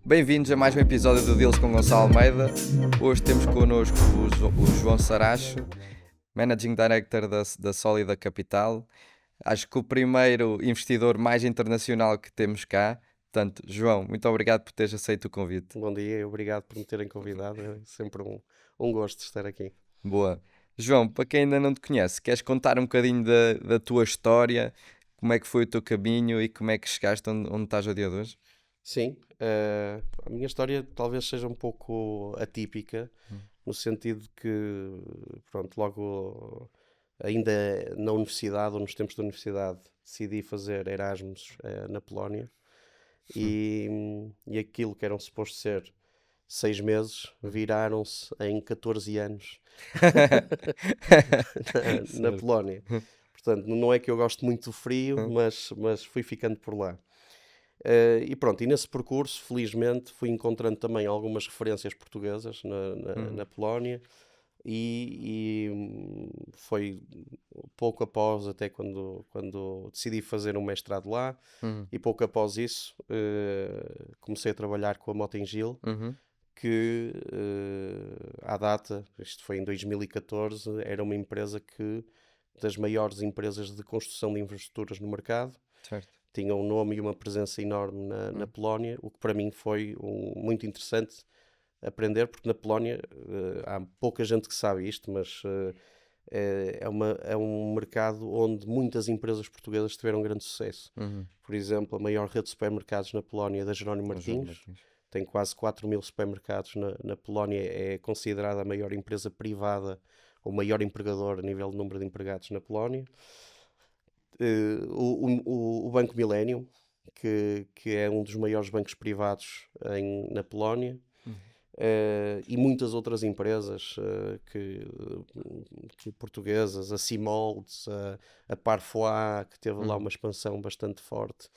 Bem-vindos a mais um episódio do Deals com Gonçalo Almeida. Hoje temos connosco o João Saracho, Managing Director da Sólida Capital. Acho que o primeiro investidor mais internacional que temos cá. Portanto, João, muito obrigado por teres aceito o convite. Bom dia e obrigado por me terem convidado. É sempre um gosto de estar aqui. Boa. João, para quem ainda não te conhece, queres contar um bocadinho da tua história? Como é que foi o teu caminho e como é que chegaste onde estás ao dia de hoje? Sim, a minha história talvez seja um pouco atípica, no sentido de que, pronto, logo ainda na universidade, ou nos tempos da universidade, decidi fazer Erasmus na Polónia e aquilo que eram supostos ser 6 meses viraram-se em 14 anos na Certo. Polónia. Portanto, não é que eu gosto muito do frio, mas fui ficando por lá. E pronto, e nesse percurso, felizmente, fui encontrando também algumas referências portuguesas na Polónia e foi pouco após, até quando decidi fazer um mestrado lá, Uhum. e pouco após isso comecei a trabalhar com a Mota-Engil, Uhum. que à data, isto foi em 2014, era uma empresa das maiores empresas de construção de infraestruturas no mercado. Certo. Tinha um nome e uma presença enorme na Polónia, o que para mim foi muito interessante aprender, porque na Polónia há pouca gente que sabe isto, mas é um mercado onde muitas empresas portuguesas tiveram grande sucesso. Uhum. Por exemplo, a maior rede de supermercados na Polónia é da Jerónimo O João Martins, Martins. tem quase 4.000 supermercados na Polónia, é considerada a maior empresa privada, o maior empregador a nível de número de empregados na Polónia. O Banco Millennium, que é um dos maiores bancos privados na Polónia, Uhum. e muitas outras empresas portuguesas, a Simoldes, a Parfois, que teve lá Uhum. uma expansão bastante forte.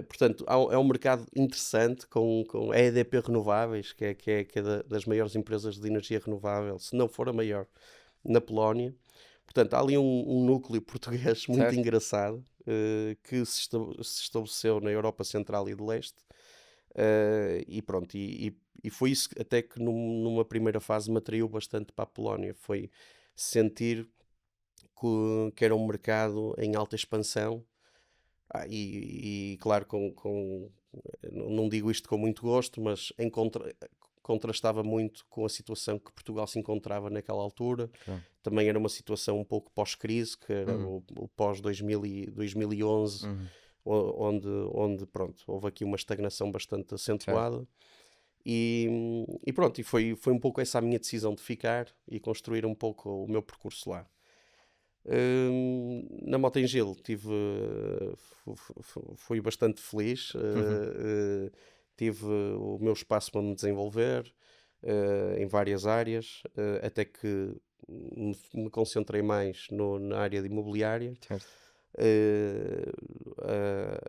Portanto, é um mercado interessante com a EDP Renováveis, que é das maiores empresas de energia renovável, se não for a maior, na Polónia. Portanto, há ali um núcleo português muito Certo. engraçado que se estabeleceu na Europa Central e de Leste. E pronto, e foi isso até que numa primeira fase me atraiu bastante para a Polónia. Foi sentir que era um mercado em alta expansão. E claro, não digo isto com muito gosto, mas contrastava muito com a situação que Portugal se encontrava naquela altura. Claro. Também era uma situação um pouco pós-crise, que era Uhum. o pós-2011, Uhum. onde pronto, houve aqui uma estagnação bastante Certo. acentuada. E pronto, e foi um pouco essa a minha decisão de ficar e construir um pouco o meu percurso lá. Na Mota-Engil fui bastante feliz, Uhum. tive o meu espaço para me desenvolver em várias áreas, até que me concentrei mais na área de imobiliária. Certo.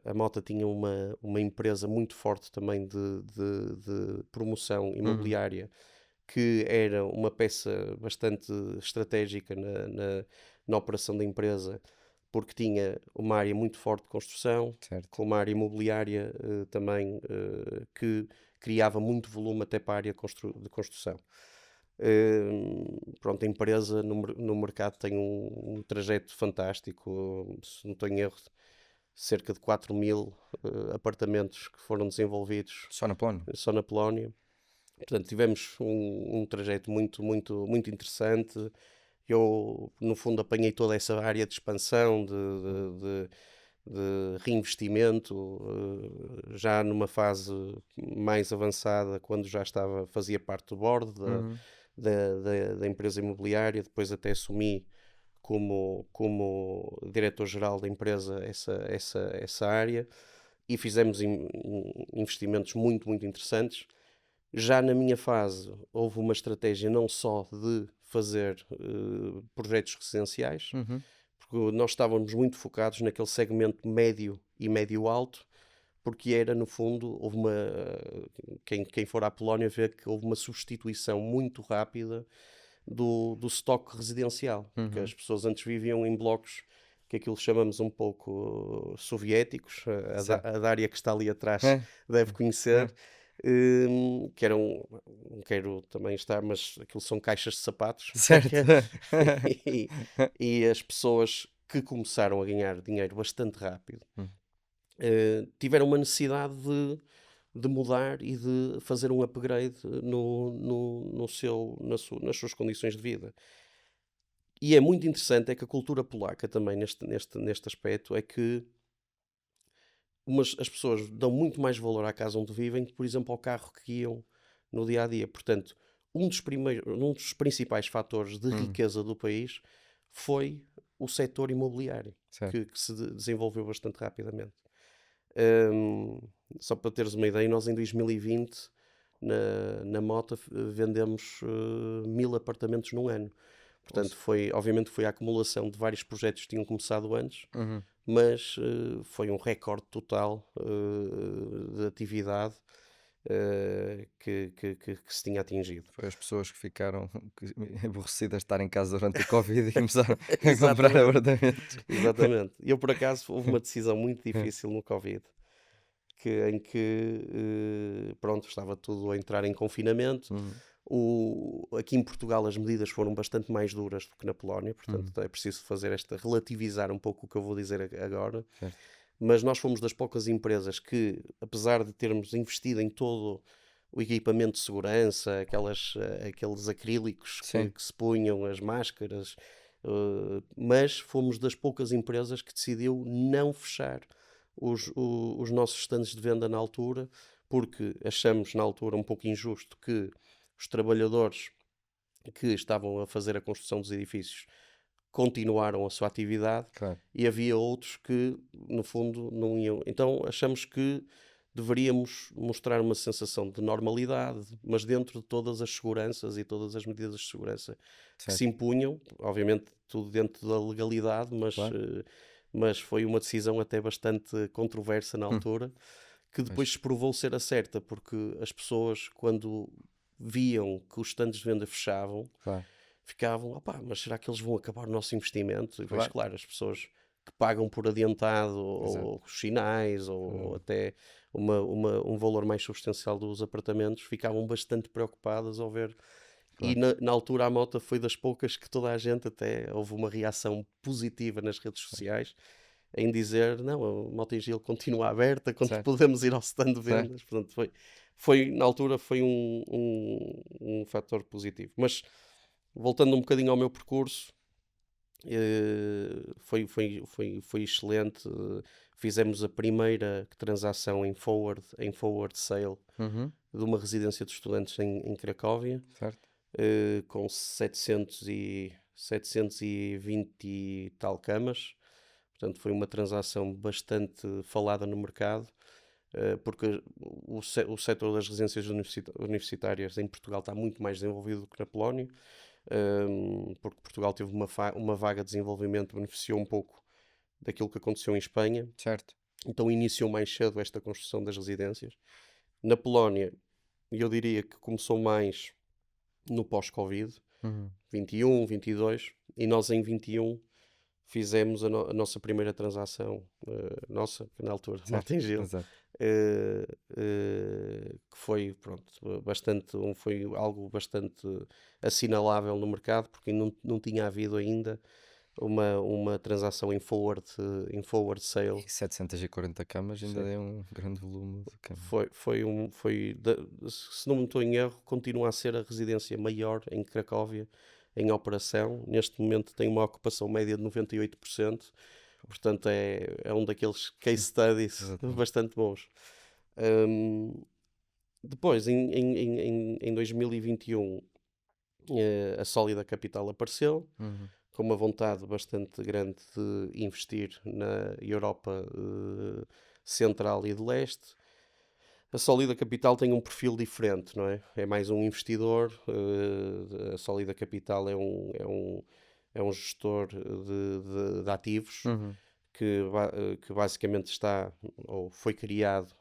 A Mota tinha uma empresa muito forte também de promoção Uhum. imobiliária, que era uma peça bastante estratégica na operação da empresa, porque tinha uma área muito forte de construção, Certo. com uma área imobiliária também que criava muito volume até para a área de construção. Pronto, a empresa no mercado tem um trajeto fantástico, se não estou em erro, cerca de 4.000 apartamentos que foram desenvolvidos Só na Polónia? só na Polónia. Portanto, tivemos um trajeto muito, muito, muito interessante. Eu, no fundo, apanhei toda essa área de expansão, de reinvestimento, já numa fase mais avançada, quando já fazia parte do board Uhum. da empresa imobiliária. Depois até assumi como diretor-geral da empresa essa área e fizemos investimentos muito, muito interessantes. Já na minha fase, houve uma estratégia não só de fazer projetos residenciais, Uhum. porque nós estávamos muito focados naquele segmento médio e médio-alto, porque era, no fundo, quem for à Polónia vê que houve uma substituição muito rápida do estoque residencial, porque Uhum. as pessoas antes viviam em blocos que aquilo chamamos um pouco soviéticos, Certo. a Dária que está ali atrás É. deve conhecer, que eram, não quero também estar, mas aquilo são caixas de sapatos. Certo. e, e as pessoas que começaram a ganhar dinheiro bastante rápido Hum, tiveram uma necessidade de mudar e de fazer um upgrade nas suas condições de vida. E é muito interessante é que a cultura polaca também neste aspecto é que as pessoas dão muito mais valor à casa onde vivem que, por exemplo, ao carro que guiam no dia a dia. Portanto, um dos principais fatores de hum, riqueza do país foi o setor imobiliário, certo. que se desenvolveu bastante rapidamente. Hum, Só para teres uma ideia, nós em 2020, na Mota, vendemos 1000 apartamentos num ano. Portanto, Ouça. obviamente foi a acumulação de vários projetos que tinham começado antes, Uhum. mas foi um recorde total de atividade que se tinha atingido. Foi as pessoas que ficaram aborrecidas de estar em casa durante o Covid e começaram a comprar Exatamente, apartamentos. exatamente. Eu, por acaso, houve uma decisão muito difícil no Covid, em que, pronto, estava tudo a entrar em confinamento. Uhum, Aqui em Portugal as medidas foram bastante mais duras do que na Polónia, uhum, portanto é preciso relativizar um pouco o que eu vou dizer agora. certo. Mas nós fomos das poucas empresas que, apesar de termos investido em todo o equipamento de segurança, aqueles acrílicos Sim, que se punham, as máscaras, mas fomos das poucas empresas que decidiu não fechar os nossos stands de venda na altura, porque achamos na altura um pouco injusto que os trabalhadores que estavam a fazer a construção dos edifícios continuaram a sua atividade claro. e havia outros que, no fundo, não iam. Então achamos que deveríamos mostrar uma sensação de normalidade, mas dentro de todas as seguranças e todas as medidas de segurança que se Certo, impunham, obviamente tudo dentro da legalidade, claro. mas foi uma decisão até bastante controversa na Hum, altura, que Pois, depois se provou ser a certa, porque as pessoas, quando viam que os stands de venda fechavam, claro, ficavam, opá, mas será que eles vão acabar o nosso investimento? E depois, claro, claro, as pessoas que pagam por adiantado, exato. ou os sinais, ou Hum, até um valor mais substancial dos apartamentos, ficavam bastante preocupadas ao ver. E claro. na altura a Mota foi das poucas que toda a gente, até houve uma reação positiva nas redes sociais, em dizer, não, a Mota em Gil continua aberta, quando Certo, podemos ir ao stand de certo. vendas. Portanto, na altura foi um fator positivo. Mas voltando um bocadinho ao meu percurso, foi excelente. Fizemos a primeira transação em forward sale Uhum, de uma residência de estudantes em Cracóvia, certo. com 720 e tal camas. Portanto, foi uma transação bastante falada no mercado, porque o setor das residências universitárias em Portugal está muito mais desenvolvido do que na Polónia, porque Portugal teve uma vaga de desenvolvimento, beneficiou um pouco daquilo que aconteceu em Espanha, Certo. então iniciou mais cedo esta construção das residências. Na Polónia, eu diria que começou mais no pós-Covid, Uhum, 21, 22, e nós em 21 fizemos a nossa primeira transação, nossa, que na altura, certo, Malta em Gil, exato. que foi, pronto, foi algo bastante assinalável no mercado, porque não tinha havido ainda uma transação em forward sale. E 740 camas ainda Sim. é um grande volume de camas. Se não me estou em erro, continua a ser a residência maior em Cracóvia em operação. Neste momento tem uma ocupação média de 98%, portanto é um daqueles case Sim, studies exatamente. bastante bons. Hum, Depois, em 2021, a Sólida Capital apareceu, Uhum, com uma vontade bastante grande de investir na Europa Central e de Leste. A Sólida Capital tem um perfil diferente, não é? É mais um investidor. A Sólida Capital é um gestor de ativos uhum, que basicamente está ou foi criado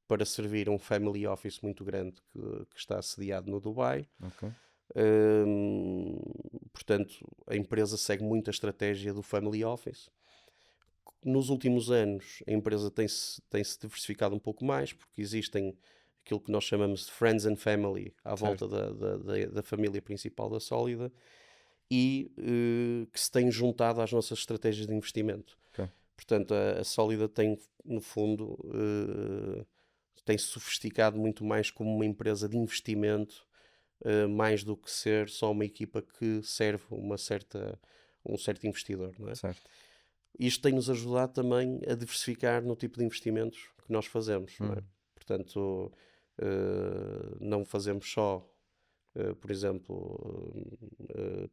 para servir um family office muito grande que está sediado no Dubai. ok. Hum, Portanto, a empresa segue muito a estratégia do family office. Nos últimos anos, a empresa tem-se diversificado um pouco mais, porque existem aquilo que nós chamamos de friends and family, à volta Certo. da família principal da Sólida, e que se tem juntado às nossas estratégias de investimento. Ok. Portanto, a Sólida tem, no fundo, tem se sofisticado muito mais como uma empresa de investimento, mais do que ser só uma equipa que serve um certo investidor, não é? Certo. Isto tem-nos ajudado também a diversificar no tipo de investimentos que nós fazemos, não é? Uhum. Portanto, não fazemos só, por exemplo,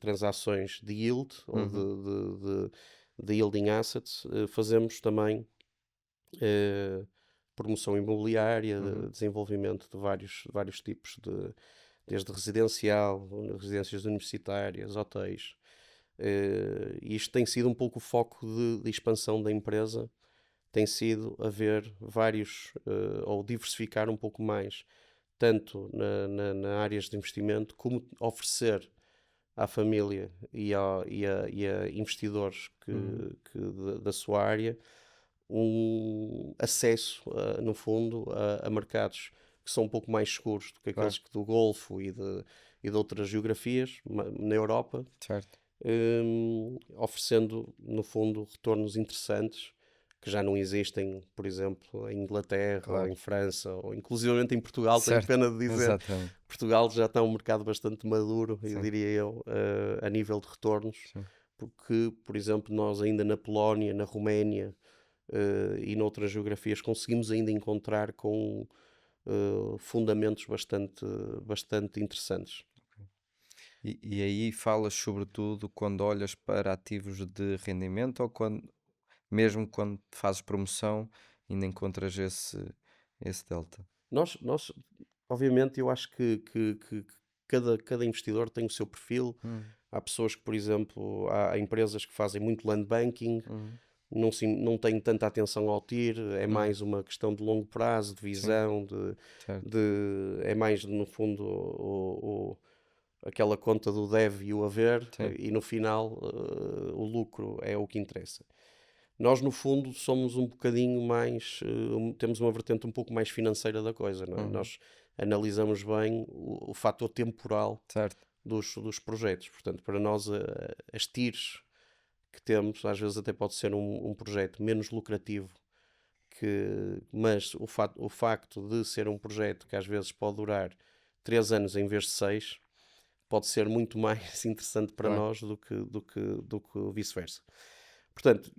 transações de yield ou Uhum. de yielding assets, fazemos também eh, promoção imobiliária, Uhum. desenvolvimento de vários tipos desde residencial, residências universitárias, hotéis. E isto tem sido um pouco o foco de expansão da empresa, tem sido haver vários, ou diversificar um pouco mais, tanto na áreas de investimento, como oferecer à família e a investidores Uhum. da sua área um acesso, no fundo, a mercados que são um pouco mais seguros do que Claro. aqueles do Golfo e de outras geografias na Europa, Certo. oferecendo, no fundo, retornos interessantes que já não existem, por exemplo, em Inglaterra ou Claro. em França, ou inclusivamente em Portugal. Tenho Certo. pena de dizer, Exatamente. Portugal já está um mercado bastante maduro, eu Sim. diria eu, a nível de retornos, Sim. porque, por exemplo, nós ainda na Polónia, na Roménia, e noutras geografias conseguimos ainda encontrar com fundamentos bastante interessantes. E aí falas sobretudo quando olhas para ativos de rendimento ou mesmo quando fazes promoção ainda encontras esse delta? Nós obviamente, eu acho que cada investidor tem o seu perfil. Hum. Há pessoas que, por exemplo, há empresas que fazem muito land banking, Uhum. não têm tanta atenção ao TIR, é Uhum. mais uma questão de longo prazo, de Sim. visão, Certo. é mais, no fundo, aquela conta do deve e o haver, Sim. e no final o lucro é o que interessa. Nós, no fundo, somos um bocadinho mais, temos uma vertente um pouco mais financeira da coisa, não é? Uhum. Nós analisamos bem o fator temporal Certo. dos projetos. Portanto, para nós, as TIRs que temos, às vezes até pode ser um projeto menos lucrativo, mas o facto de ser um projeto que às vezes pode durar 3 anos em vez de 6, pode ser muito mais interessante para Claro. nós do que vice-versa. Portanto,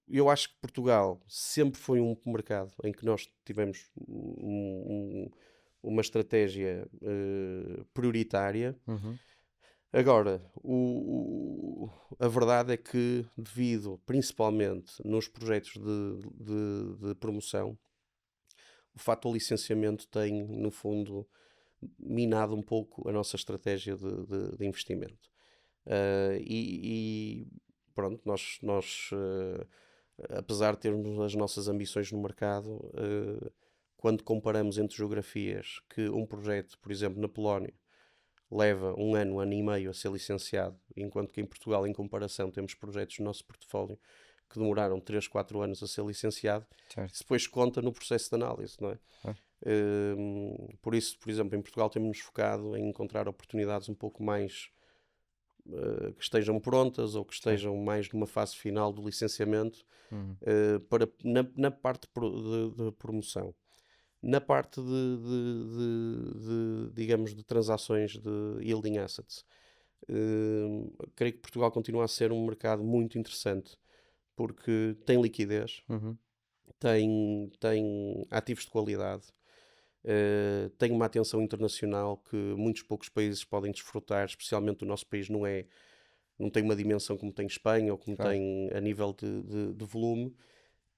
eu acho que Portugal sempre foi um mercado em que nós tivemos uma estratégia prioritária. Uhum. Agora, a verdade é que, devido principalmente nos projetos de promoção, o fator licenciamento tem, no fundo, minado um pouco a nossa estratégia de investimento. E pronto, apesar de termos as nossas ambições no mercado, quando comparamos entre geografias, que um projeto, por exemplo, na Polónia, leva um ano e meio a ser licenciado, enquanto que em Portugal, em comparação, temos projetos no nosso portfólio que demoraram 3 4 anos a ser licenciado, Certo. isso depois conta no processo de análise, não é? Claro. Por isso, por exemplo, em Portugal temos-nos focado em encontrar oportunidades um pouco mais que estejam prontas ou que Certo. estejam mais numa fase final do licenciamento, Uhum. na parte de promoção. Na parte digamos, de transações de yielding assets, creio que Portugal continua a ser um mercado muito interessante porque tem liquidez, Uhum. tem ativos de qualidade, tem uma atenção internacional que muitos poucos países podem desfrutar, especialmente o nosso país não tem uma dimensão como tem Espanha ou como Claro. tem a nível de volume.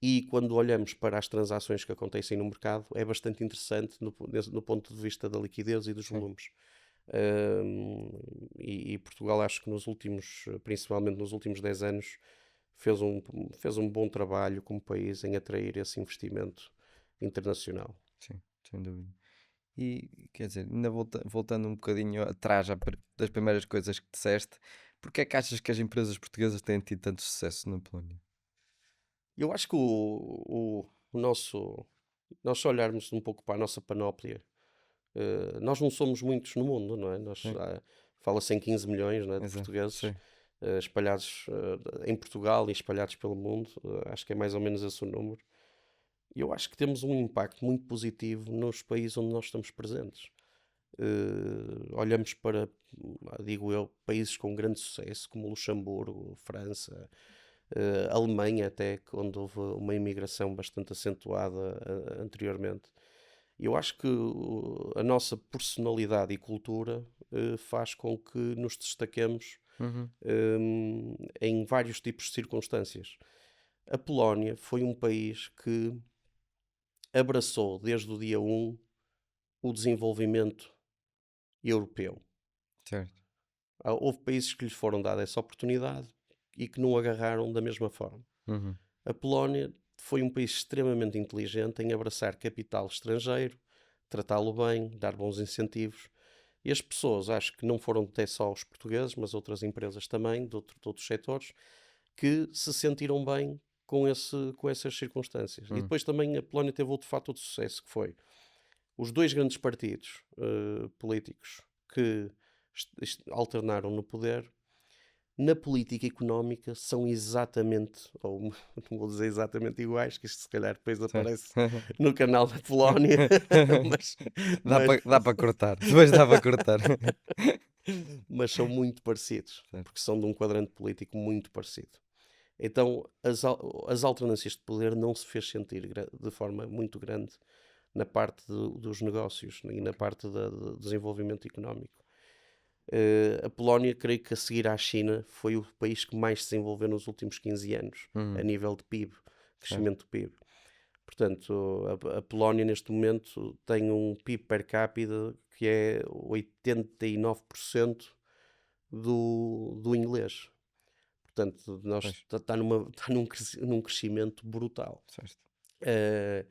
E quando olhamos para as transações que acontecem no mercado, é bastante interessante no ponto de vista da liquidez e dos Sim. volumes. E Portugal, acho que principalmente nos últimos 10 anos, fez um bom trabalho como país em atrair esse investimento internacional. Sim. Sem dúvida. E quer dizer, ainda voltando um bocadinho atrás das primeiras coisas que disseste, porque é que achas que as empresas portuguesas têm tido tanto sucesso na Polónia? Eu acho que o nosso Nós se olharmos um pouco para a nossa panóplia, nós não somos muitos no mundo, não é? Sim, Fala-se em 15 milhões, não é, de exato. portugueses Sim. espalhados em Portugal e espalhados pelo mundo. Acho que é mais ou menos esse o número. E eu acho que temos um impacto muito positivo nos países onde nós estamos presentes. Olhamos para, digo eu, países com grande sucesso, como Luxemburgo, França, Alemanha, até, onde houve uma imigração bastante acentuada anteriormente. E eu acho que a nossa personalidade e cultura faz com que nos destaquemos Uhum. em vários tipos de circunstâncias. A Polónia foi um país que abraçou desde o dia um o desenvolvimento europeu. Certo. Houve países que lhes foram dada essa oportunidade e que não agarraram da mesma forma. Uhum. A Polónia foi um país extremamente inteligente em abraçar capital estrangeiro, tratá-lo bem, dar bons incentivos. E as pessoas, acho que não foram até só os portugueses, mas outras empresas também, de outros setores, que se sentiram bem com essas circunstâncias. E Hum. depois também a Polónia teve outro fator de sucesso, que foi os dois grandes partidos políticos que alternaram no poder, na política económica são exatamente, ou não vou dizer exatamente iguais, que isto se calhar depois Certo. aparece no canal da Polónia, mas, mas, Dá para cortar. Depois dá para cortar. mas são muito parecidos, Certo. porque são de um quadrante político muito parecido. Então, as alternâncias de poder não se fez sentir de forma muito grande na parte dos negócios e na Ok. parte do desenvolvimento económico. A Polónia, creio que a seguir à China, foi o país que mais se desenvolveu nos últimos 15 anos, a Uhum. nível de PIB, Certo. crescimento do PIB. Portanto, a Polónia neste momento tem um PIB per capita que é 89% do inglês. Portanto, nós Pois. num crescimento brutal. Certo. Eh,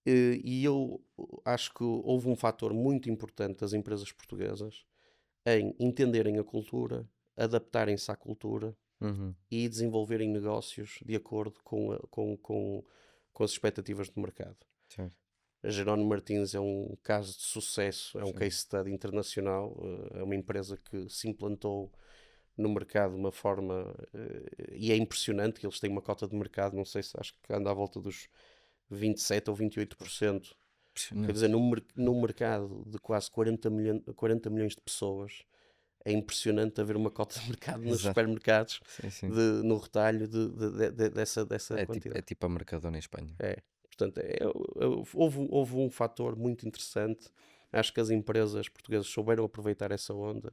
e eu acho que houve um fator muito importante das empresas portuguesas em entenderem a cultura, adaptarem-se à cultura Uhum. e desenvolverem negócios de acordo com as expectativas do mercado. Certo. A Jerónimo Martins é um caso de sucesso, é um Sim. case study internacional, é uma empresa que se implantou no mercado de uma forma e é impressionante que eles têm uma cota de mercado, não sei se acho que anda à volta dos 27 ou 28%. Quer dizer, Impressionante. num mercado de quase 40 milhões de pessoas, é impressionante haver uma cota de mercado nos Exato. supermercados, Sim, sim. no retalho dessa É quantidade. tipo a Mercadona em Espanha. É, portanto, houve um fator muito interessante. Acho que as empresas portuguesas souberam aproveitar essa onda.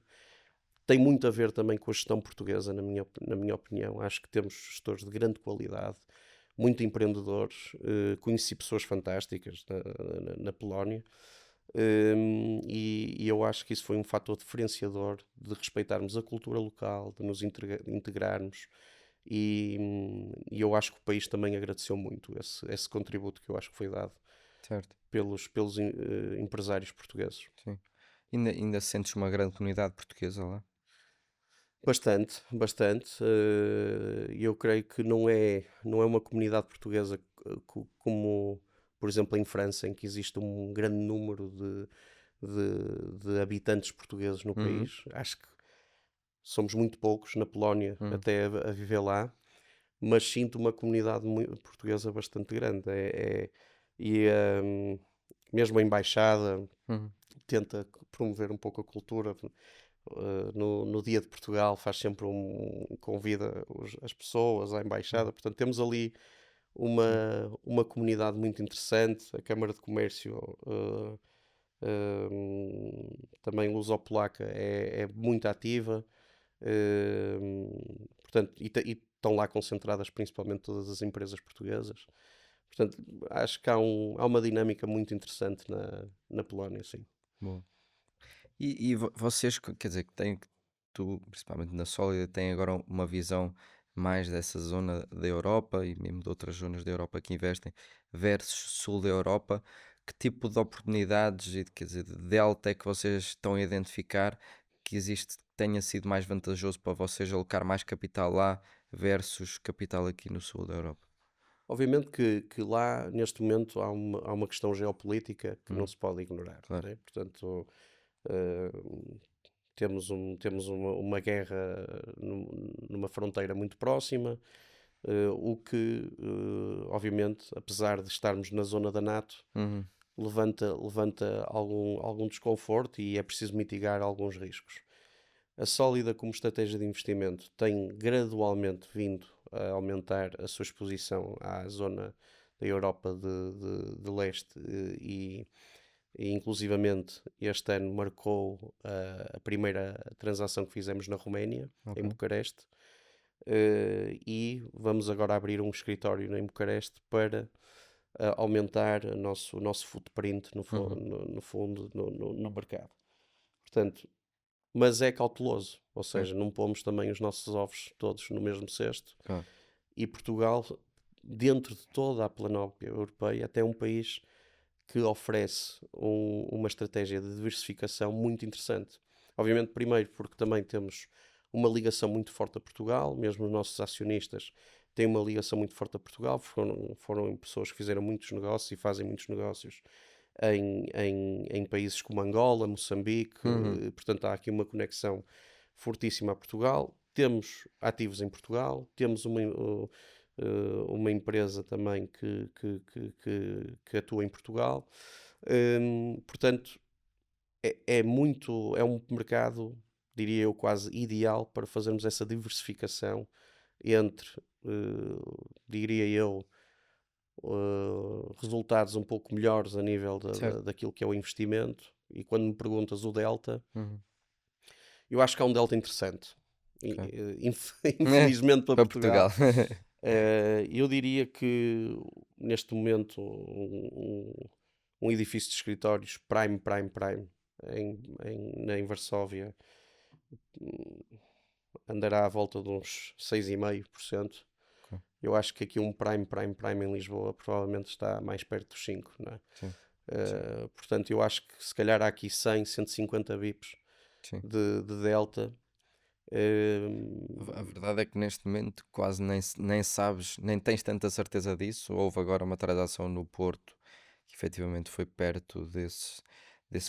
Tem muito a ver também com a gestão portuguesa, na minha opinião. Acho que temos gestores de grande qualidade, muito empreendedores. Conheci pessoas fantásticas na Polónia. E eu acho que isso foi um fator diferenciador de respeitarmos a cultura local, de nos integrarmos. E eu acho que o país também agradeceu muito esse contributo que eu acho que foi dado Certo. pelos empresários portugueses. Sim. Ainda sentes uma grande comunidade portuguesa lá? Bastante, bastante. E eu creio que não é uma comunidade portuguesa como, por exemplo, em França, em que existe um grande número de habitantes portugueses no Uhum. país. Acho que somos muito poucos na Polónia Uhum. até a viver lá, mas sinto uma comunidade portuguesa bastante grande. E mesmo a embaixada Uhum. tenta promover um pouco a cultura. No Dia de Portugal faz sempre convida as pessoas à Uhum. embaixada. Portanto, temos ali Sim. uma comunidade muito interessante. A Câmara de Comércio também luso-polaca é muito ativa. Portanto, e estão lá concentradas principalmente todas as empresas portuguesas. Portanto, acho que há uma dinâmica muito interessante na Polónia, sim. Boa. E vocês, quer dizer, que têm, tu, principalmente na Sólida, têm agora uma visão mais dessa zona da Europa e mesmo de outras zonas da Europa que investem, versus sul da Europa, que tipo de oportunidades e quer dizer, de delta é que vocês estão a identificar que existe, que tenha sido mais vantajoso para vocês alocar mais capital lá versus capital aqui no sul da Europa? Obviamente que lá, neste momento, há uma questão geopolítica que não Hum, se pode ignorar, claro. né? Portanto, eh, temos uma guerra numa fronteira muito próxima, o que, obviamente, apesar de estarmos na zona da NATO, Uhum, levanta algum desconforto e é preciso mitigar alguns riscos. A Sólida, como estratégia de investimento, tem gradualmente vindo a aumentar a sua exposição à zona da Europa de leste e inclusivamente este ano marcou a primeira transação que fizemos na Roménia, em ok. Bucareste, e vamos agora abrir um escritório em Bucareste para aumentar o nosso footprint Uhum, no fundo no mercado. Portanto, mas é cauteloso, ou certo, seja, não pomos também os nossos ovos todos no mesmo cesto. claro. E Portugal, dentro de toda a planóplia europeia, até é um país que oferece uma estratégia de diversificação muito interessante. Obviamente, primeiro, porque também temos uma ligação muito forte a Portugal, mesmo os nossos acionistas têm uma ligação muito forte a Portugal, foram pessoas que fizeram muitos negócios e fazem muitos negócios em países como Angola, Moçambique, Uhum, portanto há aqui uma conexão fortíssima a Portugal. Temos ativos em Portugal, temos uma empresa também que atua em Portugal. Portanto, é um mercado, diria eu, quase ideal para fazermos essa diversificação entre, diria eu, resultados um pouco melhores a nível certo. daquilo que é o investimento. E quando me perguntas o delta, Uhum, eu acho que há um delta interessante. ok. É, Infelizmente para para Portugal. Portugal, eu diria que neste momento um edifício de escritórios prime em Varsóvia hum, andará à volta de uns 6,5%. Ok, Eu acho que aqui um prime em Lisboa provavelmente está mais perto dos 5, não é? sim, sim, Portanto, eu acho que se calhar há aqui 100, 150 bips sim. de delta. A verdade é que neste momento quase nem sabes, nem tens tanta certeza disso. Houve agora uma transação no Porto que efetivamente foi perto desse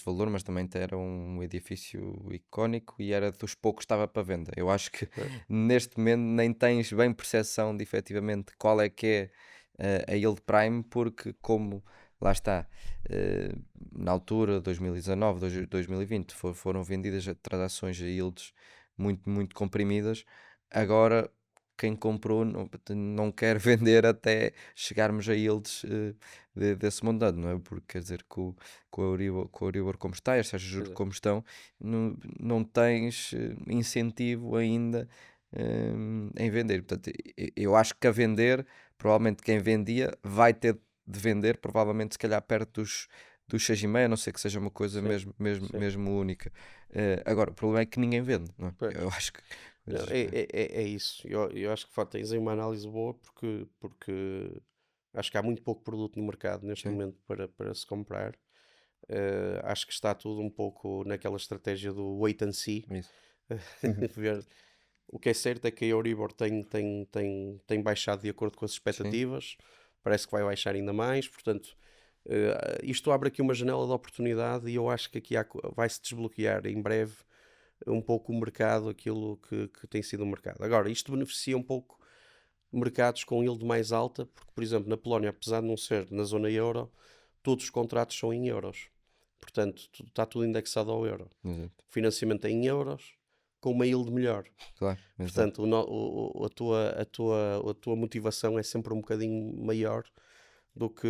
valor, mas também era um edifício icónico e era dos poucos que estava para venda. Eu acho que Pois, neste momento nem tens bem percepção de efetivamente qual é que é a yield prime, porque como lá está, eh, na altura, 2019, 2020, foram vendidas transações a yields muito comprimidas. Agora, quem comprou não quer vender até chegarmos a yields desse montante, não é? Porque quer dizer, com o Euribor como está, estas pois juros é, como estão, não tens incentivo ainda em vender. Portanto, eu acho que a vender, provavelmente quem vendia vai ter de vender, provavelmente se calhar perto dos 6,5, a não ser que seja uma coisa sim, sim, mesmo única. Agora, o problema é que ninguém vende, não é? pois. Eu acho que Não, coisas. é isso. Eu acho que de facto, tens aí uma análise boa porque acho que há muito pouco produto no mercado neste Sim, momento para se comprar. Acho que está tudo um pouco naquela estratégia do wait and see. isso. Uhum. Ver. O que é certo é que a Euribor tem baixado de acordo com as Sim, expectativas, parece que vai baixar ainda mais, portanto, isto abre aqui uma janela de oportunidade e eu acho que aqui vai-se desbloquear em breve um pouco o mercado, aquilo que tem sido o mercado. Agora, isto beneficia um pouco mercados com yield mais alta, porque, por exemplo, na Polónia, apesar de não ser na zona euro, todos os contratos são em euros. Portanto, está tudo indexado ao euro. exato. Financiamento é em euros, com uma yield melhor. Claro, exato. Portanto, a tua motivação é sempre um bocadinho maior do que.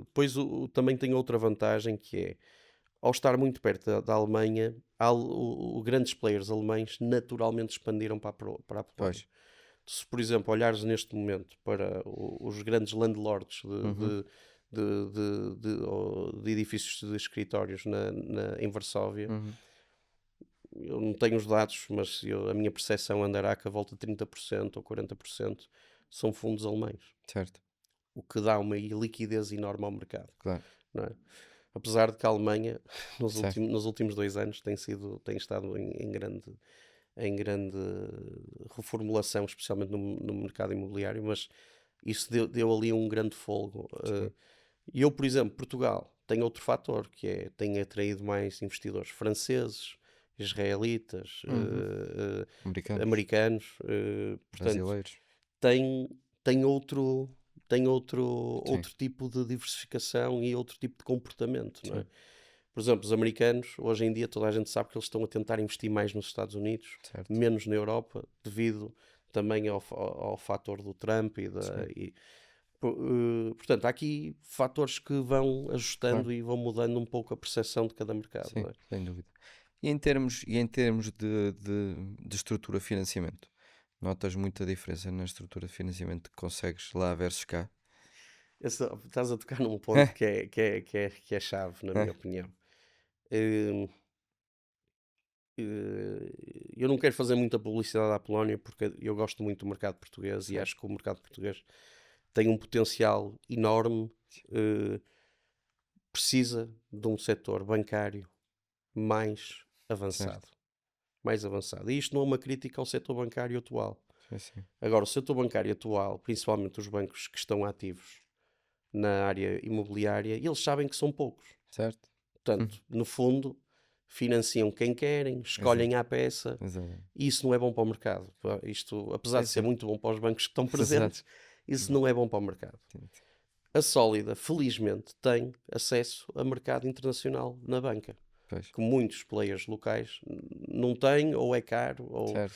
Depois também tem outra vantagem que é, ao estar muito perto da Alemanha, grandes players alemães naturalmente expandiram para a Polónia. Pois. Se, por exemplo, olhares neste momento para os grandes landlords Uhum. de edifícios de escritórios em Varsóvia, Uhum. eu não tenho os dados, mas a minha percepção andará que a volta de 30% ou 40% são fundos alemães, Certo, o que dá uma liquidez enorme ao mercado, claro. não é? Apesar de que a Alemanha, Certo. nos últimos 2 anos, tem estado em grande reformulação, especialmente no mercado imobiliário, mas isso deu ali um grande folgo. Sim. E eu, por exemplo, Portugal, tem outro fator, que é, tem atraído mais investidores franceses, israelitas, Uhum. Americanos, americanos, portanto, brasileiros. tem, tem outro, tem Sim, outro tipo de diversificação e outro tipo de comportamento, não é? sim, Por exemplo, os americanos, hoje em dia, toda a gente sabe que eles estão a tentar investir mais nos Estados Unidos, certo. menos na Europa, devido também ao fator do Trump Sim, portanto, há aqui fatores que vão claro. ajustando e vão mudando um pouco a percepção de cada mercado, Sim, não é? sem dúvida. E em termos de estrutura de financiamento, notas muita diferença na estrutura de financiamento que consegues lá versus cá? Estás a tocar num ponto que é chave, na minha opinião. Hum, eu não quero fazer muita publicidade à Polónia porque eu gosto muito do mercado português e Certo. acho que o mercado português tem um potencial enorme. eh, Precisa de um setor bancário mais Certo. avançado. Mais avançado. E isto não é uma crítica ao setor bancário atual. Sim, sim. Agora, o setor bancário atual, principalmente os bancos que estão ativos na área imobiliária, eles sabem que são poucos. Certo? Uhum. Portanto, no fundo, financiam quem querem, Exato, escolhem à peça, exato. e isso não é bom para o mercado. Pá, isto, apesar Sim, de ser sim. muito bom para os bancos que estão Exato, presentes, isso exato. não é bom para o mercado. Sim, sim. A Sólida, felizmente, tem acesso a mercado internacional na banca, Pois, que muitos players locais não têm, ou é caro, ou... certo.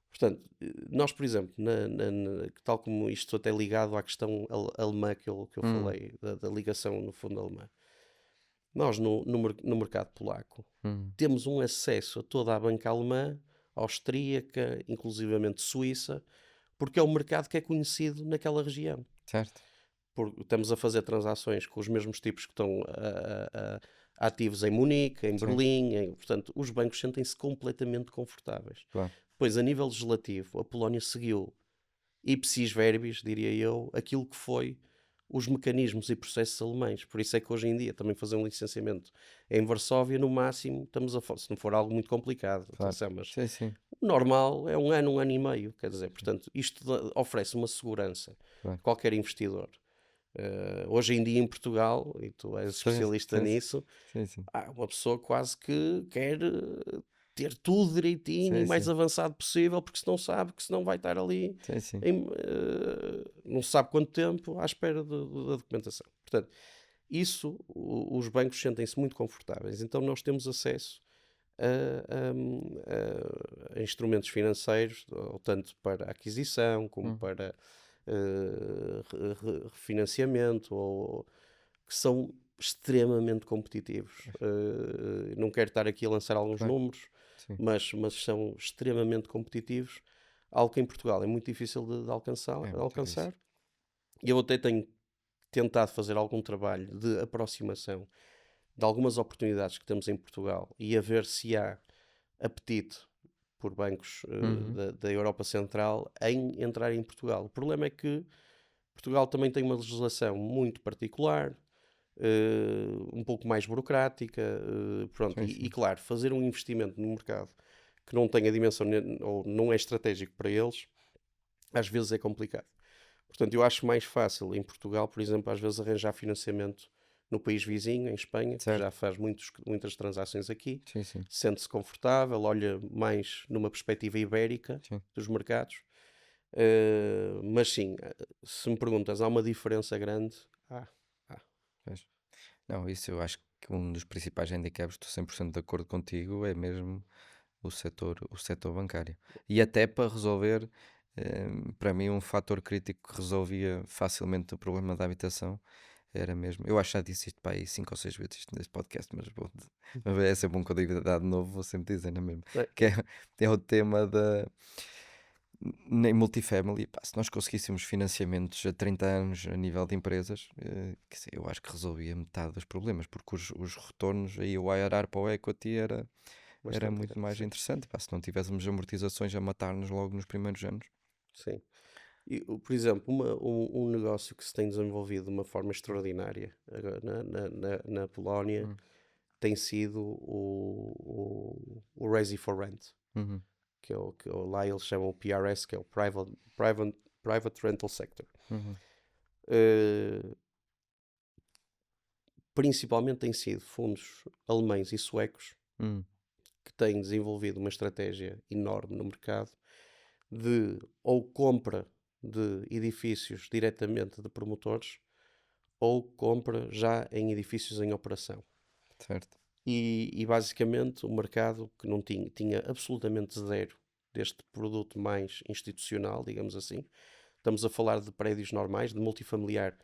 Portanto, nós, por exemplo, tal como isto até ligado à questão alemã que eu Hum, falei, da ligação no fundo alemã, nós no mercado polaco hum, temos um acesso a toda a banca alemã, austríaca, inclusivamente suíça, porque é um mercado que é conhecido naquela região. certo. Estamos a fazer transações com os mesmos tipos que estão ativos em Munique, em Sim, Berlim, portanto, os bancos sentem-se completamente confortáveis. claro. Pois, a nível legislativo, a Polónia seguiu, ipsis verbis, diria eu, aquilo que foi os mecanismos e processos alemães. Por isso é que hoje em dia também fazer um licenciamento em Varsóvia, no máximo, se não for algo muito complicado, Claro. atenção, mas Sim, sim. o normal é um ano e meio, quer dizer, portanto, isto oferece uma segurança Claro. a qualquer investidor. Hoje em dia em Portugal, e tu és Sim, especialista sim, sim. nisso, Sim, sim. há uma pessoa quase que quer ter tudo direitinho e Sim, mais sim. avançado possível, porque senão sabe que senão vai estar ali Sim, sim. não se sabe quanto tempo à espera da documentação. Portanto, isso os bancos sentem-se muito confortáveis, então nós temos acesso a instrumentos financeiros, ou tanto para aquisição como Uhum. para refinanciamento, ou que são extremamente competitivos. Pois, Não quero estar aqui a lançar alguns claro. números, Sim. mas são extremamente competitivos, algo que em Portugal é muito difícil de É muito difícil. alcançar. E eu até tenho tentado fazer algum trabalho de aproximação de algumas oportunidades que temos em Portugal e a ver se há apetite por bancos Uhum. da Europa Central em entrar em Portugal. O problema é que Portugal também tem uma legislação muito particular, um pouco mais burocrática, pronto, Sim, sim. claro, fazer um investimento no mercado que não tenha dimensão ou não é estratégico para eles, às vezes é complicado. Portanto, eu acho mais fácil em Portugal, por exemplo, às vezes arranjar financiamento no país vizinho, em Espanha, que já Certo. faz muitas transações aqui, Sim, sim. sente-se confortável, olha mais numa perspectiva ibérica Sim. dos mercados. Mas sim, se me perguntas, há uma diferença grande? Ah, Pois. Não, isso eu acho que um dos principais handicaps, estou 100% de acordo contigo, é mesmo o setor bancário. E até para resolver, para mim, um fator crítico que resolvia facilmente o problema da habitação era mesmo. Eu acho que já disse isto para aí 5 ou 6 vezes isto neste podcast, mas mas é sempre um código de dado novo, vou sempre dizer, não é mesmo? é, Que é o tema da. Em multifamily, pá, se nós conseguíssemos financiamentos a 30 anos a nível de empresas, quer dizer, eu acho que resolvia metade dos problemas, porque os retornos aí, o IRR para o equity era bastante muito grande, mais sim. interessante, pá, se não tivéssemos amortizações a matar-nos logo nos primeiros anos. Sim. E, por exemplo, um negócio que se tem desenvolvido de uma forma extraordinária agora na Polónia Hum, tem sido o Resi for Rent, uhum, lá eles chamam o PRS, que é o Private Rental Sector. uhum, eh, principalmente têm sido fundos alemães e suecos Hum, que têm desenvolvido uma estratégia enorme no mercado de ou compra de edifícios diretamente de promotores ou compra já em edifícios em operação. certo. E basicamente o mercado que não tinha absolutamente zero deste produto mais institucional, digamos assim. Estamos a falar de prédios normais, de multifamiliar,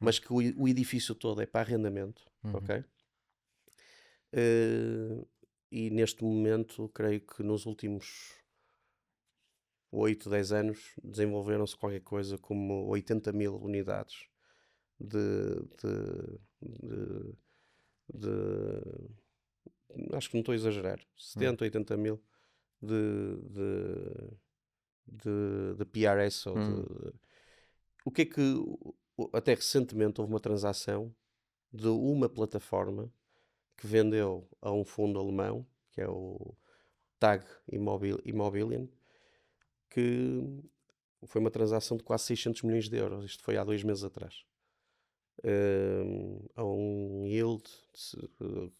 Hum, mas que o edifício todo é para arrendamento, uhum, ok? Eh, e neste momento, creio que nos últimos 8, 10 anos desenvolveram-se qualquer coisa como 80 mil unidades de, de, de, de- acho que não estou a exagerar, hum, 70, 80 mil de, de, de PRS ou hum, o que é que até recentemente houve uma transação de uma plataforma que vendeu a um fundo alemão, que é o TAG Immobilien, que foi uma transação de quase 600 milhões de euros. Isto foi há 2 meses atrás. A um yield,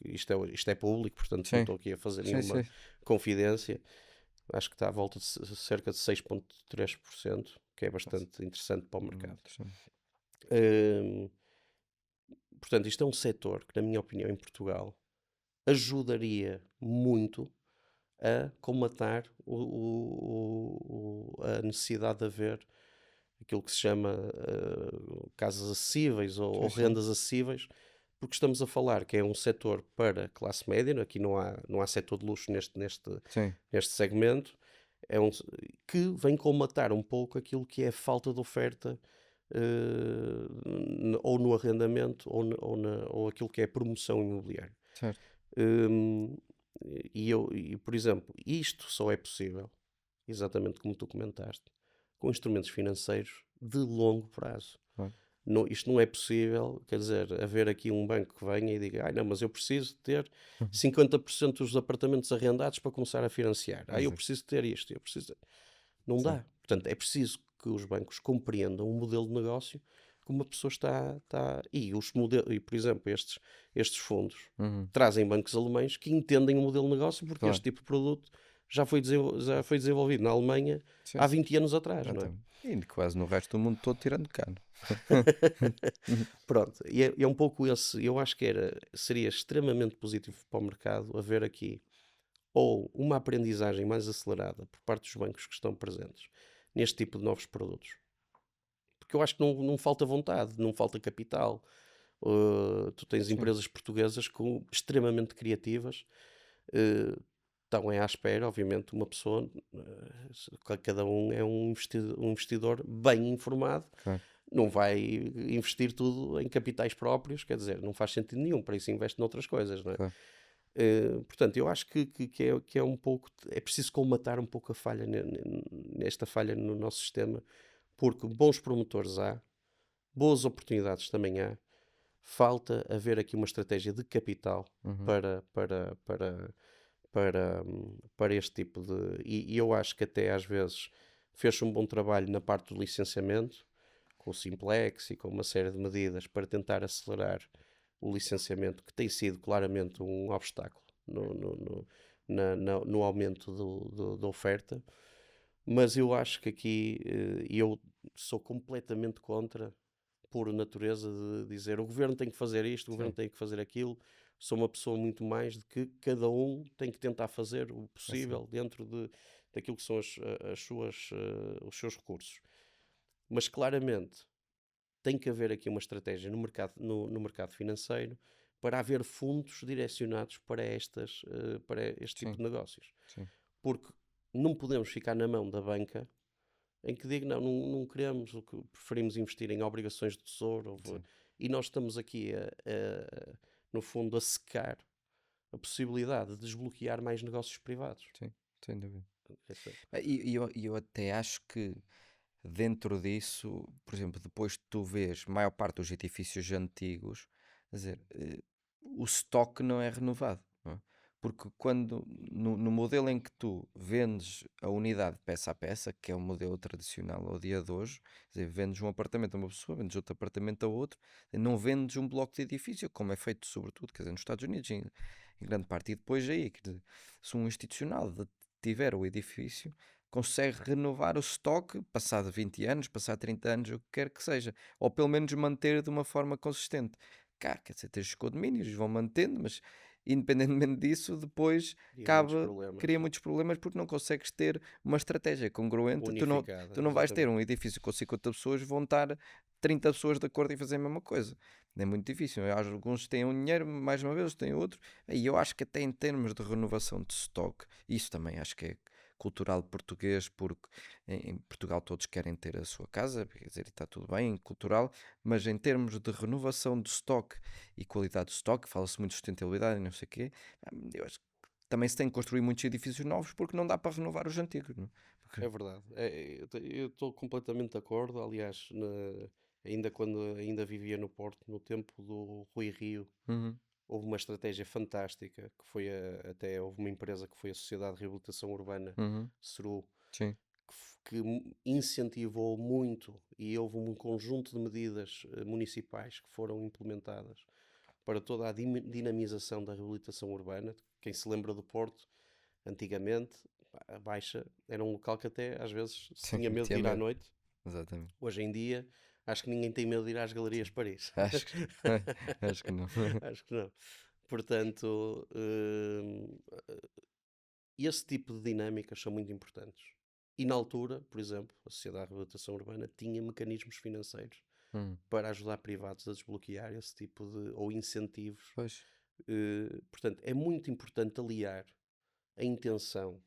isto é público, portanto não sim, estou aqui a fazer sim, nenhuma sim. confidência. Acho que está à volta de cerca de 6,3%, que é Nossa, bastante interessante para o mercado. interessante. Hum, Portanto, isto é um setor que, na minha opinião, em Portugal, ajudaria muito a colmatar a necessidade de haver aquilo que se chama casas acessíveis ou Sim, sim, rendas acessíveis, porque estamos a falar que é um setor para classe média, aqui não há setor de luxo sim, neste segmento, é que vem colmatar um pouco aquilo que é a falta de oferta ou no arrendamento ou aquilo que é a promoção imobiliária. certo. Hum, por exemplo, isto só é possível, exatamente como tu comentaste, com instrumentos financeiros de longo prazo. Claro. Isto não é possível, quer dizer, haver aqui um banco que venha e diga, não, mas eu preciso ter Uhum, 50% dos apartamentos arrendados para começar a financiar. Eu exato, preciso ter isto, eu preciso. Não sim. dá. Portanto, é preciso que os bancos compreendam o modelo de negócio que uma pessoa está. E, por exemplo, estes fundos Uhum, trazem bancos alemães que entendem o modelo de negócio porque este claro, tipo de produto já foi desenvolvido na Alemanha sim, há sim. 20 anos atrás, não é? Exatamente. E quase no resto do mundo todo, tirando cano. Uhum, Pronto, e é um pouco esse. Eu acho que seria extremamente positivo para o mercado haver aqui ou uma aprendizagem mais acelerada por parte dos bancos que estão presentes neste tipo de novos produtos. Porque eu acho que não falta vontade, não falta capital. Tu tens sim, empresas portuguesas extremamente criativas, uh, estão à espera, obviamente, uma pessoa, cada um é um investidor bem informado, claro. não vai investir tudo em capitais próprios, quer dizer, não faz sentido nenhum, para isso investe noutras coisas, não é? Claro. Portanto, eu acho que é um pouco, é preciso colmatar um pouco a falha, nesta falha no nosso sistema, porque bons promotores há, boas oportunidades também há, falta haver aqui uma estratégia de capital Uhum. para este tipo de. E eu acho que até às vezes fez um bom trabalho na parte do licenciamento, com o Simplex e com uma série de medidas para tentar acelerar o licenciamento, que tem sido claramente um obstáculo no aumento da oferta. Mas eu acho que aqui eu sou completamente contra, por natureza, de dizer o governo tem que fazer isto, o governo Sim, tem que fazer aquilo. Sou uma pessoa muito mais de que cada um tem que tentar fazer o assim. possível dentro daquilo que são os seus recursos. Mas claramente tem que haver aqui uma estratégia no mercado financeiro para haver fundos direcionados para este tipo Sim, de negócios. sim, Porque não podemos ficar na mão da banca em que diga não queremos, o que preferimos investir em obrigações de tesouro, sim, e nós estamos aqui no fundo a secar a possibilidade de desbloquear mais negócios privados. sim, sem dúvida. Essa- E eu até acho que dentro disso, por exemplo, depois de tu vês a maior parte dos edifícios antigos, quer dizer, o estoque não é renovado, não é? Porque quando no modelo em que tu vendes a unidade peça a peça, que é o modelo tradicional ao dia de hoje, quer dizer, vendes um apartamento a uma pessoa, vendes outro apartamento a outro, não vendes um bloco de edifício, como é feito sobretudo, quer dizer, nos Estados Unidos, em grande parte, e depois aí, quer dizer, se um institucional tiver o edifício, consegue renovar o estoque, passado 20 anos, passado 30 anos, o que quer que seja, ou pelo menos manter de uma forma consistente. Cá, quer dizer, tens os condomínios, vão mantendo, mas independentemente disso, depois E muitos cabe, problemas. cria muitos problemas porque não consegues ter uma estratégia congruente. Unificada, Tu não vais ter exatamente. um edifício com 50 pessoas, vão estar 30 pessoas de acordo em fazer a mesma coisa. É muito difícil. Alguns têm um dinheiro, mais uma vez, têm outro. E eu acho que até em termos de renovação de estoque, isso também acho que é cultural português, porque em Portugal todos querem ter a sua casa, quer dizer, está tudo bem, cultural, mas em termos de renovação de estoque e qualidade de estoque, fala-se muito de sustentabilidade e não sei o quê, eu acho que também se tem que construir muitos edifícios novos porque não dá para renovar os antigos, não é? É verdade. Eu estou completamente de acordo. Aliás, ainda quando ainda vivia no Porto, no tempo do Rui Rio, Uhum, houve uma estratégia fantástica, que foi até houve uma empresa que foi a Sociedade de Reabilitação Urbana, uhum, SRU, sim, que incentivou muito e houve um conjunto de medidas municipais que foram implementadas para toda a dinamização da reabilitação urbana. Quem se lembra do Porto, antigamente, pá, a Baixa era um local que até às vezes se sim, tinha medo de tinha ir à medo, noite. exatamente. Hoje em dia, acho que ninguém tem medo de ir às Galerias Sim. Paris. Acho que, acho que não. Acho que não. Portanto, esse tipo de dinâmicas são muito importantes. E na altura, por exemplo, a Sociedade de Reabilitação Urbana tinha mecanismos financeiros Hum, para ajudar privados a desbloquear esse tipo de, ou incentivos. pois, Portanto, é muito importante aliar a intenção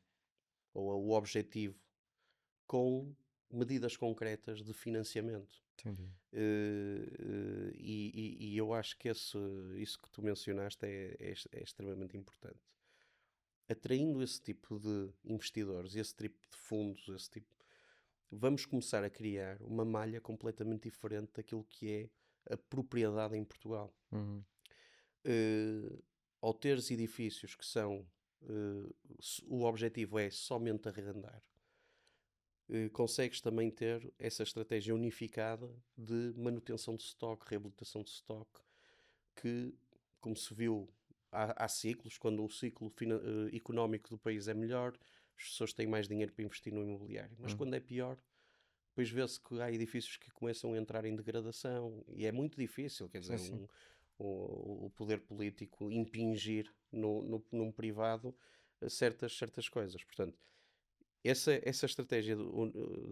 ou o objetivo com medidas concretas de financiamento. entendi. E eu acho que isso que tu mencionaste é extremamente importante. Atraindo esse tipo de investidores, esse tipo de fundos, vamos começar a criar uma malha completamente diferente daquilo que é a propriedade em Portugal. Uhum, Eh, Ao teres edifícios que são, o objetivo é somente arrendar, consegues também ter essa estratégia unificada de manutenção de estoque, reabilitação de estoque, que, como se viu, há ciclos. Quando o ciclo económico do país é melhor, as pessoas têm mais dinheiro para investir no imobiliário. Mas uhum. quando é pior, depois vê-se que há edifícios que começam a entrar em degradação e é muito difícil, quer Sim, dizer, sim. o poder político impingir num privado certas coisas. Portanto, essa estratégia de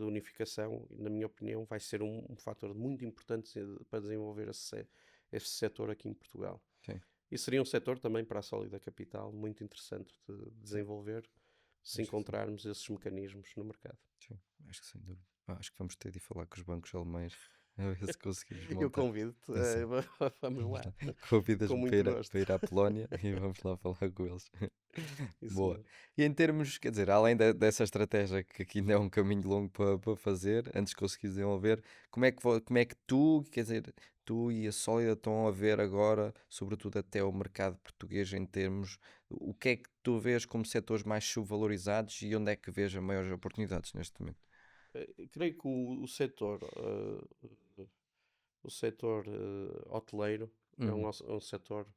unificação, na minha opinião, vai ser um fator muito importante para desenvolver esse setor aqui em Portugal. Sim, E seria um setor também para a Sólida Capital muito interessante de sim, desenvolver se acho que sim. encontrarmos esses mecanismos no mercado. Sim, acho que sem dúvida. Acho que vamos ter de ir falar com os bancos alemães a ver se conseguimos Eu montar. convido-te, Sim, vamos vamos lá, lá. Convidas-me com muito para gosto. ir à Polónia e vamos lá falar com eles. Isso Boa. mesmo. E em termos, quer dizer, além dessa estratégia que aqui ainda é um caminho longo para fazer, antes que conseguires desenvolver, como é que tu, quer dizer, tu e a Sólida estão a ver agora, sobretudo até o mercado português, em termos, o que é que tu vês como setores mais subvalorizados e onde é que vês as maiores oportunidades neste momento? Creio que o setor hoteleiro Uhum, é um setor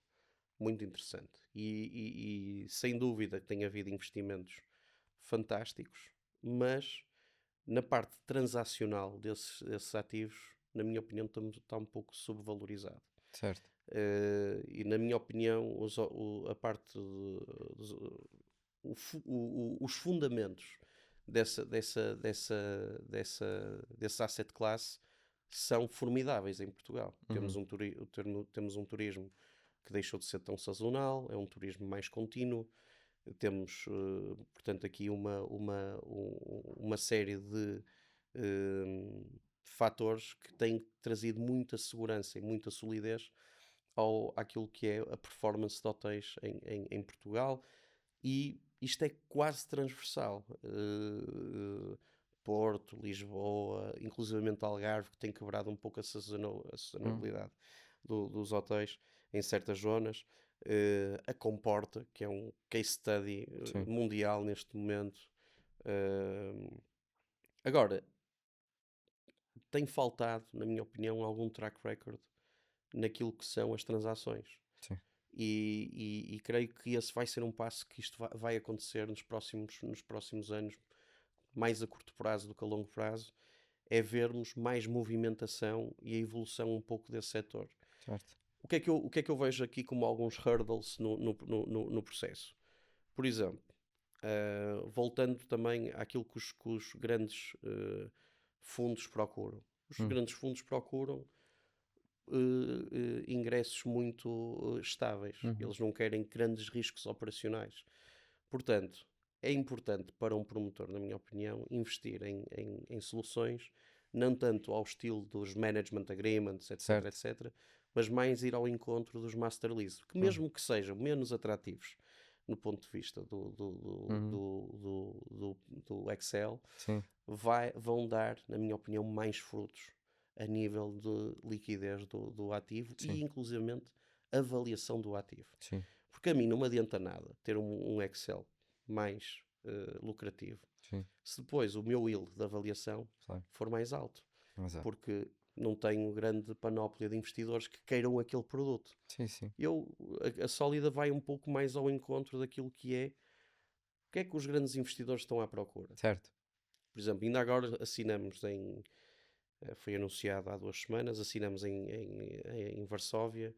muito interessante e sem dúvida que tem havido investimentos fantásticos, mas na parte transacional desses ativos, na minha opinião, está um pouco subvalorizado. certo. E na minha opinião, a parte os fundamentos desse asset class são formidáveis em Portugal. Uhum, Temos um turismo que deixou de ser tão sazonal, é um turismo mais contínuo. Temos, portanto, aqui uma série de fatores que têm trazido muita segurança e muita solidez àquilo que é a performance de hotéis em Portugal, e isto é quase transversal. Porto, Lisboa, inclusivamente Algarve, que tem quebrado um pouco a uhum, sazonalidade dos hotéis em certas zonas. a Comporta, que é um case study Sim. mundial neste momento. Agora, tem faltado, na minha opinião, algum track record naquilo que são as transações. Sim. E creio que esse vai ser um passo que isto vai acontecer nos próximos anos, mais a curto prazo do que a longo prazo, é vermos mais movimentação e a evolução um pouco desse setor. Certo. O que é que eu vejo aqui como alguns hurdles no processo? Por exemplo, voltando também àquilo que os grandes fundos procuram. Os Hum. grandes fundos procuram ingressos muito estáveis. Uhum. Eles não querem grandes riscos operacionais. Portanto, é importante para um promotor, na minha opinião, investir em soluções, não tanto ao estilo dos management agreements, etc, Certo. etc, mas mais ir ao encontro dos master lease, que Uhum. mesmo que sejam menos atrativos no ponto de vista Uhum. do Excel, Sim. vão dar, na minha opinião, mais frutos a nível de liquidez do ativo Sim. e, inclusivamente, avaliação do ativo. Sim. Porque a mim não me adianta nada ter um Excel mais lucrativo Sim. se depois o meu yield de avaliação Claro. for mais alto, Exato. porque não tenho grande panóplia de investidores que queiram aquele produto. Sim, sim. A Sólida vai um pouco mais ao encontro daquilo que é o que é que os grandes investidores estão à procura. Certo. Por exemplo, ainda agora assinamos foi anunciado há 2 semanas, assinamos em Varsóvia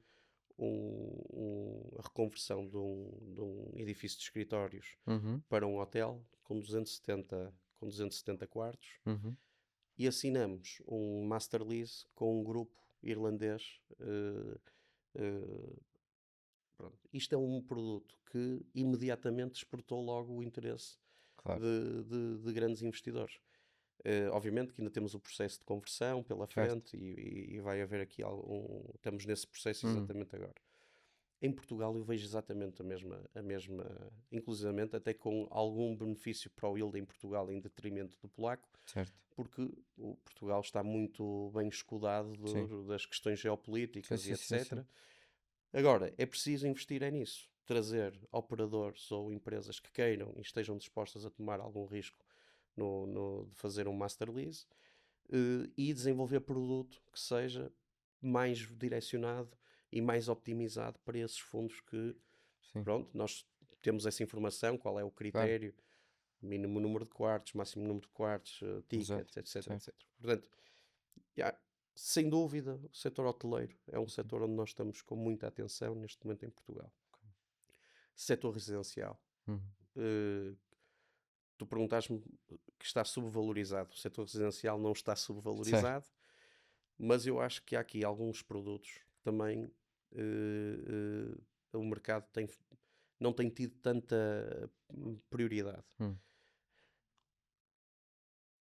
a reconversão de um edifício de escritórios Uhum. para um hotel com 270 quartos Uhum. e assinamos um master lease com um grupo irlandês. Pronto. Isto é um produto que imediatamente despertou logo o interesse Claro. de grandes investidores. Obviamente que ainda temos o processo de conversão pela Certo. frente e vai haver aqui estamos nesse processo Uhum. exatamente agora. Em Portugal eu vejo exatamente a mesma, inclusivamente até com algum benefício para o yield em Portugal em detrimento do polaco, Certo. porque o Portugal está muito bem escudado Sim. das questões Sim, geopolíticas e sim, sim, sim. etc. Agora, é preciso investir é nisso, trazer operadores ou empresas que queiram e estejam dispostas a tomar algum risco de fazer um master lease e desenvolver produto que seja mais direcionado e mais optimizado para esses fundos que, Sim. pronto, nós temos essa informação, qual é o Claro. critério, mínimo número de quartos, máximo número de quartos, Exato. tickets, etc, Certo. etc. Portanto, já, sem dúvida, o setor hoteleiro é um setor onde nós estamos com muita atenção neste momento em Portugal. Setor residencial. Uhum. eh, Tu perguntaste-me que está subvalorizado. O setor residencial não está Certo. subvalorizado, mas eu acho que há aqui alguns produtos que também o mercado não tem tido tanta prioridade. Hum.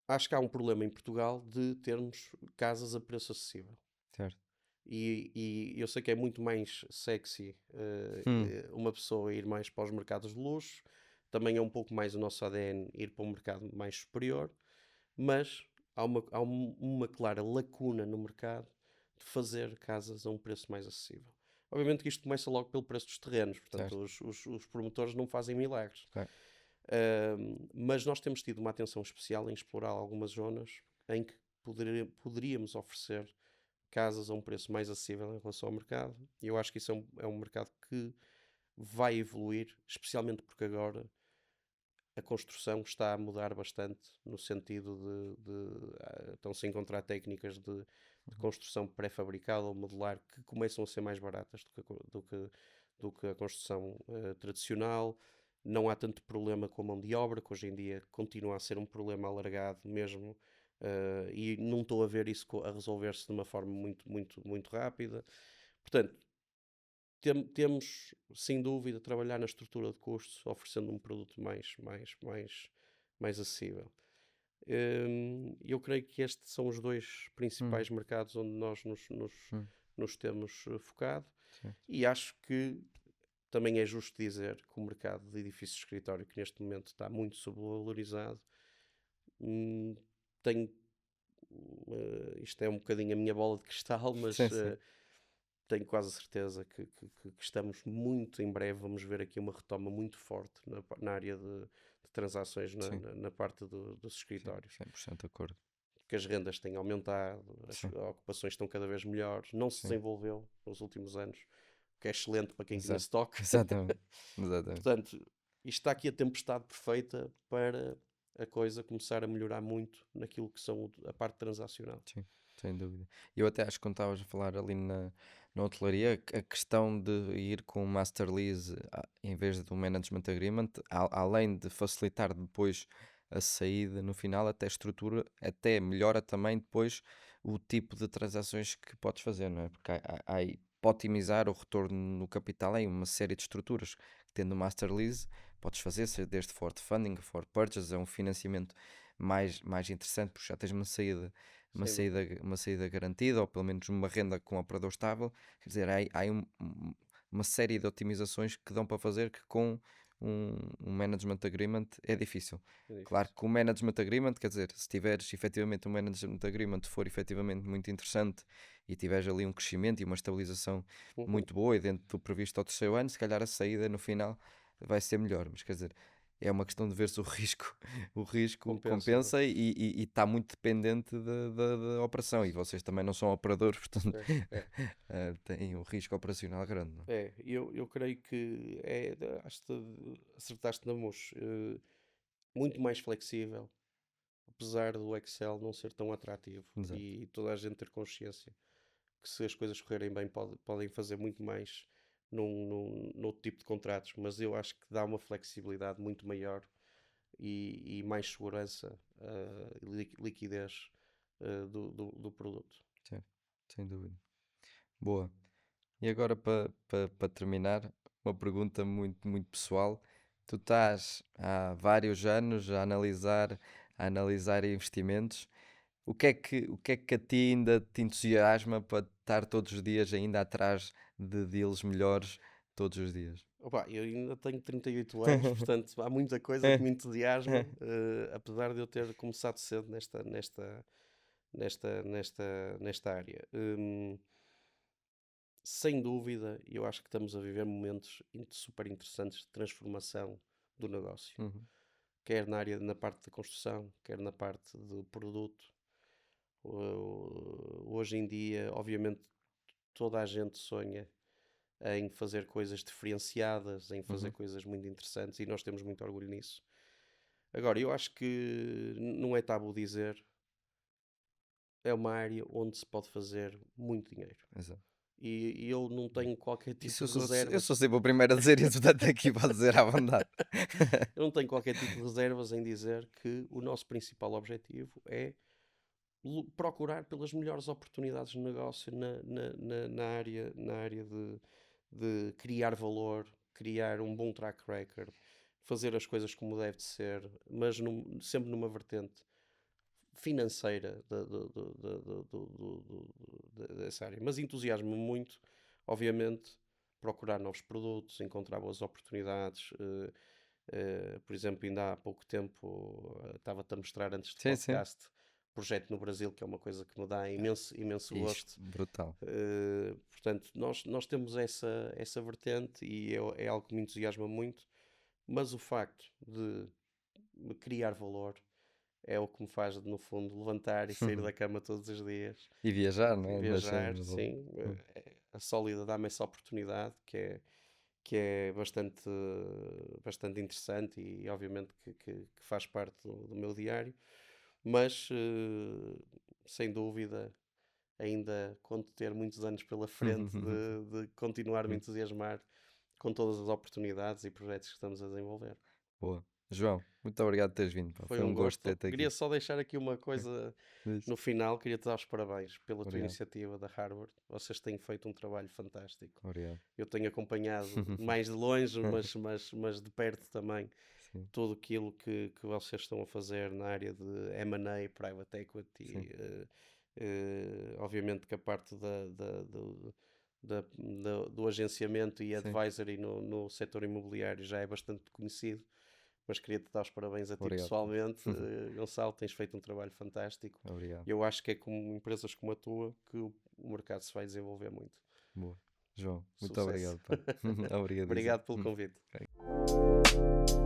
Acho que há um problema em Portugal de termos casas a preço acessível. Certo. E eu sei que é muito mais sexy uma pessoa ir mais para os mercados de luxo, também é um pouco mais o nosso ADN ir para um mercado mais superior, mas há uma clara lacuna no mercado de fazer casas a um preço mais acessível. Obviamente que isto começa logo pelo preço dos terrenos, portanto Certo. os promotores não fazem milagres. Claro. Mas nós temos tido uma atenção especial em explorar algumas zonas em que poderíamos oferecer casas a um preço mais acessível em relação ao mercado. E eu acho que isso é um mercado que vai evoluir, especialmente porque agora a construção está a mudar bastante no sentido estão-se a encontrar técnicas de Uhum. construção pré-fabricada ou modular que começam a ser mais baratas do que a construção tradicional. Não há tanto problema com a mão de obra, que hoje em dia continua a ser um problema alargado mesmo, e não estou a ver isso a resolver-se de uma forma muito rápida. Portanto, temos, sem dúvida, trabalhar na estrutura de custos, oferecendo um produto mais acessível. Eu creio que estes são os dois Hum. principais mercados onde nós Hum. nos temos focado, Certo. e acho que também é justo dizer que o mercado de edifícios de escritório, que neste momento está muito subvalorizado, hum, tem, isto é um bocadinho a minha bola de cristal, mas Sim, sim. tenho quase certeza que estamos muito em breve, vamos ver aqui uma retoma muito forte na área de transações Sim, na parte dos sim, escritórios. 100% de acordo. Que as rendas têm aumentado, as Sim, ocupações estão cada vez melhores, não se sim, desenvolveu nos últimos anos, o que é excelente para quem tinha exato. stock. Exatamente, exatamente. Portanto, isto está aqui a tempestade perfeita para a coisa começar a melhorar muito naquilo que são a parte transacional. Sim, sem dúvida. Eu até acho que quando estavas a falar ali na hotelaria, a questão de ir com o Master Lease em vez do Management Agreement, além de facilitar depois a saída no final, até estrutura, até melhora também depois o tipo de transações que podes fazer, não é? Porque há aí, para otimizar o retorno no capital, há aí uma série de estruturas. Tendo o Master Lease, podes fazer, seja desde for funding, for purchase, é um financiamento mais interessante, porque já tens uma Sem dúvida. saída, uma saída garantida, ou pelo menos uma renda com um operador estável. Quer dizer, há aí uma série de otimizações que dão para fazer que com um management agreement é difícil. É Claro difícil. que o management agreement, quer dizer, se tiveres efetivamente um management agreement for efetivamente muito interessante e tiveres ali um crescimento e uma estabilização Uhum. muito boa e dentro do previsto ao terceiro ano, se calhar a saída no final vai ser melhor. Mas quer dizer, é uma questão de ver se o risco, o risco Compensa, não compensa e está muito dependente da operação. E vocês também não são operadores, portanto, é? É, têm um risco operacional grande, não é? eu creio que acho que acertaste na mousse. Muito mais flexível, apesar do Excel não ser tão atrativo Exato. e toda a gente ter consciência que se as coisas correrem bem podem fazer muito mais noutro tipo de contratos, mas eu acho que dá uma flexibilidade muito maior e mais segurança e liquidez do produto. Certo, sem dúvida. Boa. E agora, para terminar, uma pergunta muito pessoal. Tu estás há vários anos a analisar investimentos. O que é que a ti ainda te entusiasma para estar todos os dias ainda atrás de deals melhores todos os dias? Opa, eu ainda tenho 38 anos, portanto há muita coisa que me entusiasma, apesar de eu ter começado cedo nesta área. Sem dúvida, eu acho que estamos a viver momentos super interessantes de transformação do negócio, Uhum, quer na parte da construção, quer na parte do produto. Hoje em dia, obviamente, toda a gente sonha em fazer coisas diferenciadas, em fazer uhum. coisas muito interessantes e nós temos muito orgulho nisso. Agora, eu acho que não é tabu dizer, é uma área onde se pode fazer muito dinheiro. Exato. E eu não tenho qualquer Isso tipo eu de sou reservas. sempre o primeiro a dizer isso, portanto aqui para dizer à vontade. Eu não tenho qualquer tipo de reservas em dizer que o nosso principal objetivo é procurar pelas melhores oportunidades de negócio na área de criar valor, criar um bom track record, fazer as coisas como deve de ser, mas sempre numa vertente financeira dessa área. Mas entusiasma-me muito, obviamente, procurar novos produtos, encontrar boas oportunidades. Por exemplo, ainda há pouco tempo estava-te a mostrar antes do Sim, sim. podcast projeto no Brasil, que é uma coisa que me dá imenso Isto, gosto. brutal. Portanto, nós temos essa vertente e é algo que me entusiasma muito, mas o facto de criar valor é o que me faz, no fundo, levantar e sair da cama todos os dias E viajar, não e é? viajar, Deixa-me. sim. A Sólida dá-me essa oportunidade que é bastante interessante e, obviamente, que faz parte do meu diário, mas, sem dúvida, ainda conto ter muitos anos pela frente de continuar a me entusiasmar com todas as oportunidades e projetos que estamos a desenvolver. Boa. João, muito obrigado por teres vindo, pá. Foi Foi um um gosto gosto. ter-te Queria aqui. só deixar aqui uma coisa Diz. no final. Queria-te dar os parabéns pela tua Obrigado, iniciativa da Harvard. Vocês têm feito um trabalho fantástico. obrigado. Eu tenho acompanhado mais de longe, mas de perto também, Sim, tudo aquilo que vocês estão a fazer na área de M&A, Private sim, Equity. Obviamente que a parte do agenciamento e sim. advisory no setor imobiliário já é bastante conhecido, mas queria-te dar os parabéns a ti Obrigado. pessoalmente. Gonçalo, tens feito um trabalho fantástico. Obrigado. Eu acho que é com empresas como a tua que o mercado se vai desenvolver muito. Boa. João, muito Sucesso. obrigado, pá. Obrigadíssimo. Obrigado pelo convite. Ok.